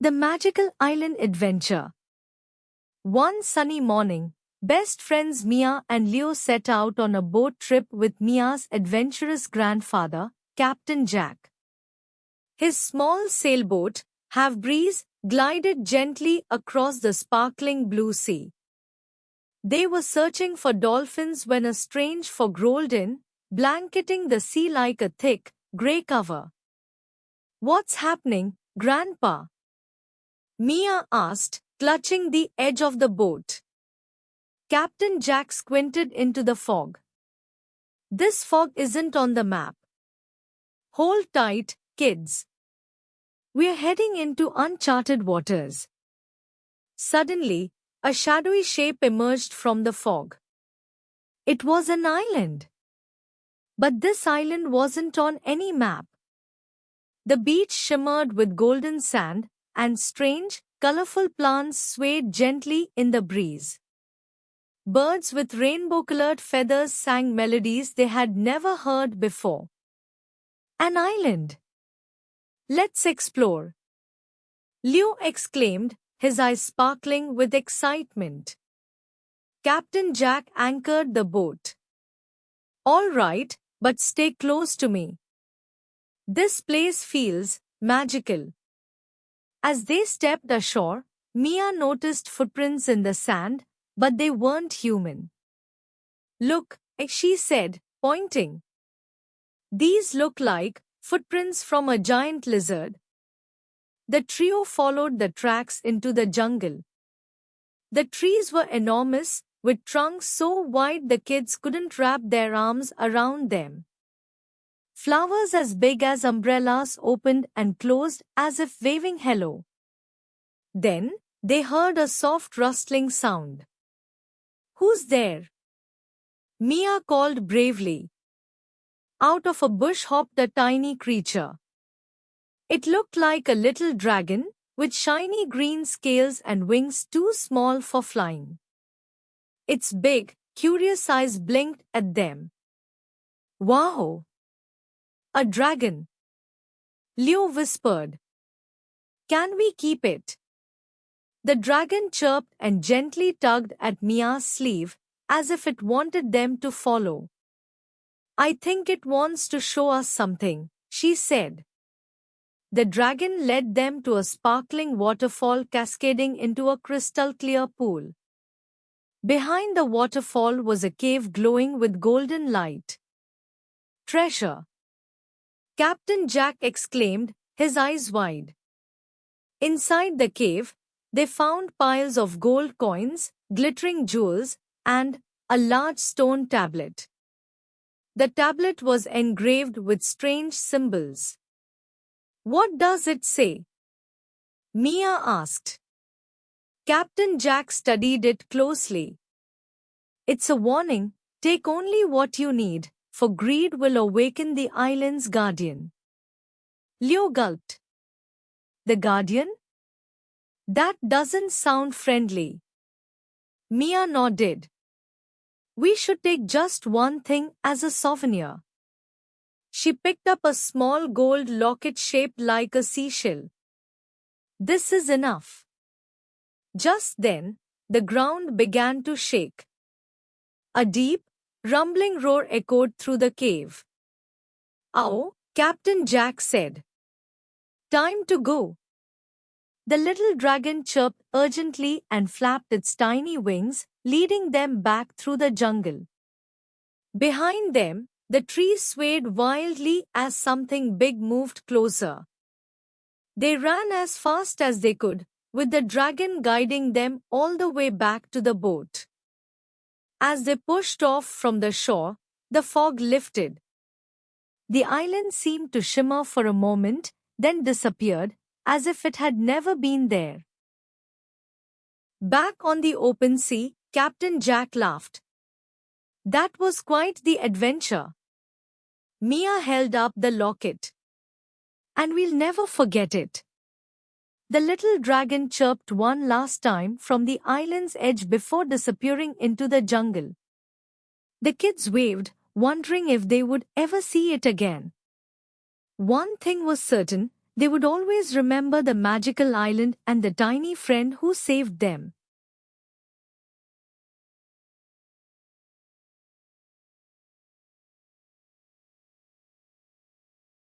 The Magical Island Adventure. One sunny morning, best friends Mia and Leo set out on a boat trip with Mia's adventurous grandfather, Captain Jack. His small sailboat, Have Breeze, glided gently across the sparkling blue sea. They were searching for dolphins when a strange fog rolled in, blanketing the sea like a thick, grey cover. "What's happening, Grandpa?" Mia asked, clutching the edge of the boat. Captain Jack squinted into the fog. "This fog isn't on the map. Hold tight, kids. We're heading into uncharted waters." Suddenly, a shadowy shape emerged from the fog. It was an island. But this island wasn't on any map. The beach shimmered with golden sand, and strange, colorful plants swayed gently in the breeze. Birds with rainbow-colored feathers sang melodies they had never heard before. "An island! Let's explore!" Leo exclaimed, his eyes sparkling with excitement. Captain Jack anchored the boat. "All right, but stay close to me. This place feels magical." As they stepped ashore, Mia noticed footprints in the sand, but they weren't human. "Look," she said, pointing. "These look like footprints from a giant lizard." The trio followed the tracks into the jungle. The trees were enormous, with trunks so wide the kids couldn't wrap their arms around them. Flowers as big as umbrellas opened and closed as if waving hello. Then, they heard a soft rustling sound. "Who's there?" Mia called bravely. Out of a bush hopped a tiny creature. It looked like a little dragon, with shiny green scales and wings too small for flying. Its big, curious eyes blinked at them. "Wow! A dragon!" Leo whispered. "Can we keep it?" The dragon chirped and gently tugged at Mia's sleeve, as if it wanted them to follow. "I think it wants to show us something," she said. The dragon led them to a sparkling waterfall cascading into a crystal-clear pool. Behind the waterfall was a cave glowing with golden light. "Treasure!" Captain Jack exclaimed, his eyes wide. Inside the cave, they found piles of gold coins, glittering jewels, and a large stone tablet. The tablet was engraved with strange symbols. "What does it say?" Mia asked. Captain Jack studied it closely. "It's a warning, take only what you need, for greed will awaken the island's guardian." Leo gulped. "The guardian? That doesn't sound friendly." Mia nodded. "We should take just one thing as a souvenir." She picked up a small gold locket shaped like a seashell. "This is enough." Just then, the ground began to shake. A deep, rumbling roar echoed through the cave. "Ow," Captain Jack said. "Time to go." The little dragon chirped urgently and flapped its tiny wings, leading them back through the jungle. Behind them, the trees swayed wildly as something big moved closer. They ran as fast as they could, with the dragon guiding them all the way back to the boat. As they pushed off from the shore, the fog lifted. The island seemed to shimmer for a moment, then disappeared, as if it had never been there. Back on the open sea, Captain Jack laughed. "That was quite the adventure." Mia held up the locket. "And we'll never forget it." The little dragon chirped one last time from the island's edge before disappearing into the jungle. The kids waved, wondering if they would ever see it again. One thing was certain, They would always remember the magical island and the tiny friend who saved them.